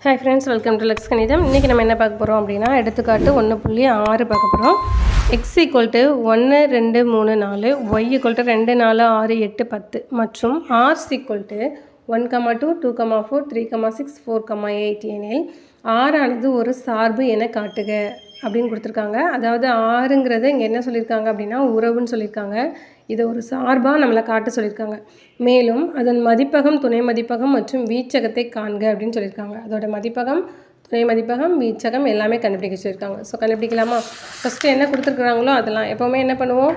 Hi friends, welcome to Lux Kanitham. இன்றைக்கி நம்ம என்ன பார்க்க போகிறோம் அப்படின்னா, எடுத்துக்காட்டு 1.6 பார்க்க போகிறோம். x = 1 2 3 4, y = 2 4 6 8 10 மற்றும் r = 1 2 2 4 3 6 4 8 எனில் r ஆனது ஒரு சார்பு என காட்டுக அப்படின்னு கொடுத்துருக்காங்க. அதாவது ஆறுங்கிறது இங்கே என்ன சொல்லியிருக்காங்க அப்படின்னா உறவுன்னு சொல்லியிருக்காங்க. இதை ஒரு சார்பாக நம்மளை காட்ட சொல்லியிருக்காங்க. மேலும் அதன் மதிப்பகம், துணை மதிப்பகம் மற்றும் வீச்சகத்தை காண்க அப்படின்னு சொல்லியிருக்காங்க. அதோட மதிப்பகம், துணை மதிப்பகம், வீச்சகம் எல்லாமே கண்டுபிடிக்க சொல்லியிருக்காங்க. ஸோ கண்டுபிடிக்கலாமா? ஃபஸ்ட்டு என்ன கொடுத்துருக்குறாங்களோ அதெல்லாம் எப்போவுமே என்ன பண்ணுவோம்,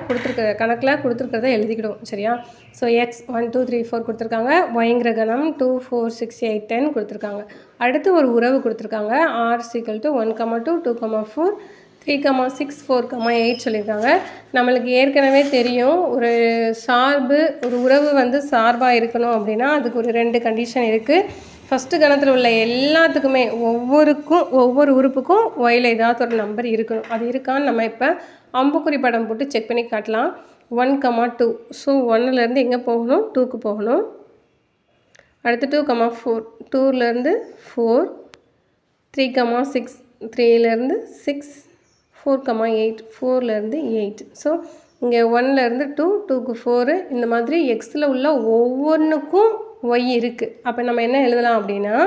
கணக்கில் கொடுத்துருக்கிறத எழுதிக்கிடுவோம். சரியா? ஸோ எக்ஸ் 1 2 3 4 கொடுத்துருக்காங்க. ஒய்ங்கிற கணம் 2 4 6 8 10 கொடுத்துருக்காங்க. அடுத்து ஒரு உறவு கொடுத்துருக்காங்க. r = 1 2 2 4 3 6 4 8 சொல்லியிருக்காங்க. நம்மளுக்கு ஏற்கனவே தெரியும், ஒரு சார்பு, ஒரு உறவு வந்து சார்பாக இருக்கணும் அப்படின்னா அதுக்கு ஒரு 2 கண்டிஷன் இருக்குது. ஃபஸ்ட்டு கணத்தில் உள்ள எல்லாத்துக்குமே ஒவ்வொரு உறுப்புக்கும் ஒயில் ஏதாவது ஒரு நம்பர் இருக்கணும். அது இருக்கான்னு நம்ம இப்போ அம்புக்குறி படம் போட்டு செக் பண்ணி காட்டலாம். 1 2. ஸோ 1லேருந்து எங்கே போகணும்? 2க்கு போகணும். அடுத்து 2 4, 2லேருந்து 4, 3 6, 3லேருந்து 6, 4 8, 4லேருந்து 8. ஸோ இங்கே 1லேருந்து 2, 2க்கு 4, இந்த மாதிரி எக்ஸில் உள்ள ஒவ்வொன்றுக்கும் ஒய் இருக்குது. அப்போ நம்ம என்ன எழுதலாம் அப்படின்னா,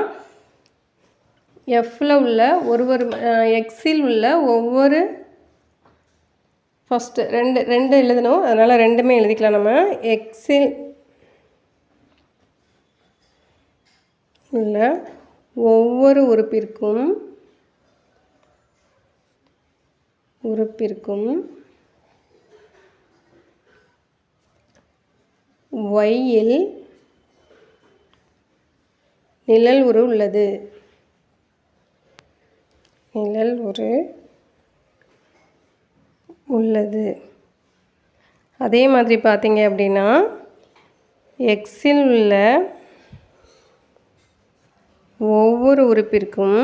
எஃப்பில் உள்ள எக்ஸில் உள்ள ஒவ்வொரு ஃபஸ்ட்டு ரெண்டு எழுதணும். அதனால் ரெண்டுமே எழுதிக்கலாம். நம்ம எக்ஸில் உள்ள ஒவ்வொரு உறுப்பிற்கும் ஒய்யில் நிழல் உரு உள்ளது. அதே மாதிரி பார்த்தீங்க அப்படின்னா, எக்ஸில் உள்ள ஒவ்வொரு உறுப்பிற்கும்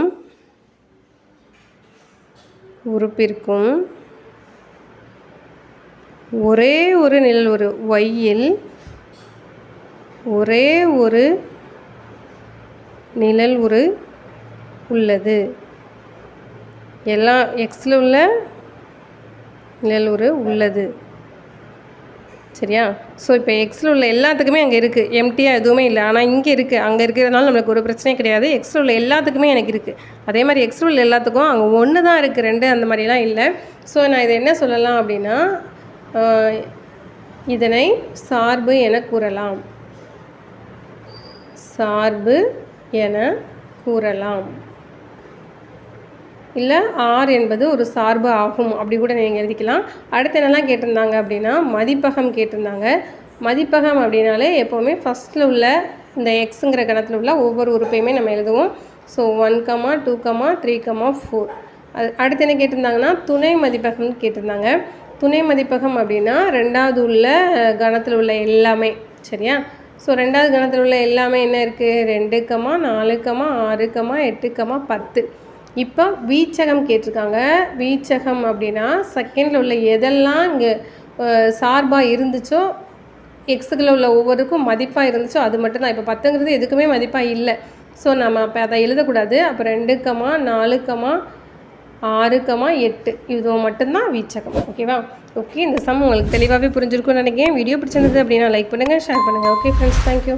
ஒரே ஒரு நிழல் உரு, ஒய்யில் ஒரே ஒரு நிழல் உரு உள்ளது. எல்லா எக்ஸில் உள்ள நிழல் உரு உள்ளது. சரியா? ஸோ இப்போ எக்ஸில் உள்ள எல்லாத்துக்குமே அங்கே இருக்குது, எம்டியாக எதுவுமே இல்லை. ஆனால் இங்கே இருக்குது, அங்கே இருக்கிறதுனால நம்மளுக்கு ஒரு பிரச்சனையும் கிடையாது. எக்ஸில் உள்ள எல்லாத்துக்குமே எனக்கு இருக்குது. அதே மாதிரி எக்ஸில் உள்ள எல்லாத்துக்கும் அங்கே 1 தான் இருக்குது, 2 அந்த மாதிரிலாம் இல்லை. ஸோ நான் இதை என்ன சொல்லலாம் அப்படின்னா, இதனை சார்பு என கூறலாம். இல்லை ஆர் என்பது ஒரு சார்பு ஆகும் அப்படி கூட நீங்கள் எழுதிக்கலாம். அடுத்து என்னெல்லாம் கேட்டிருந்தாங்க அப்படின்னா, மதிப்பகம் கேட்டிருந்தாங்க. மதிப்பகம் அப்படின்னாலே எப்போவுமே ஃபஸ்ட்டில் உள்ள இந்த எக்ஸுங்கிற கணத்தில் உள்ள ஒவ்வொரு உறுப்பையுமே நம்ம எழுதுவோம். ஸோ 1 2 3 4. அடுத்து என்ன கேட்டிருந்தாங்கன்னா, துணை மதிப்பகம்னு கேட்டிருந்தாங்க. துணை மதிப்பகம் அப்படின்னா ரெண்டாவது உள்ள கணத்தில் உள்ள எல்லாமே. சரியா? ஸோ ரெண்டாவது கணத்தில் உள்ள எல்லாமே என்ன இருக்குது? 2 4 6 8 10. இப்போ வீச்சகம் கேட்டிருக்காங்க. வீச்சகம் அப்படின்னா செகண்டில் உள்ள எதெல்லாம் இங்கே சார்பாக இருந்துச்சோ, எக்ஸுக்குள்ள உள்ள ஒவ்வொருக்கும் மதிப்பாக இருந்துச்சோ அது மட்டும்தான். இப்போ 10ங்கிறது எதுக்குமே மதிப்பாக இல்லை. ஸோ நம்ம அப்போ அதை எழுதக்கூடாது. அப்போ 2 4 6 8 இது மட்டும்தான் வீச்சகம். ஓகேவா? ஓகே, இந்த சம் உங்களுக்கு தெளிவாகவே புரிஞ்சிருக்கும்னு நினைக்கிறேன். வீடியோ பிடிச்சிருந்தது அப்படின்னா லைக் பண்ணுங்கள், ஷேர் பண்ணுங்கள். Okay friends, thank you.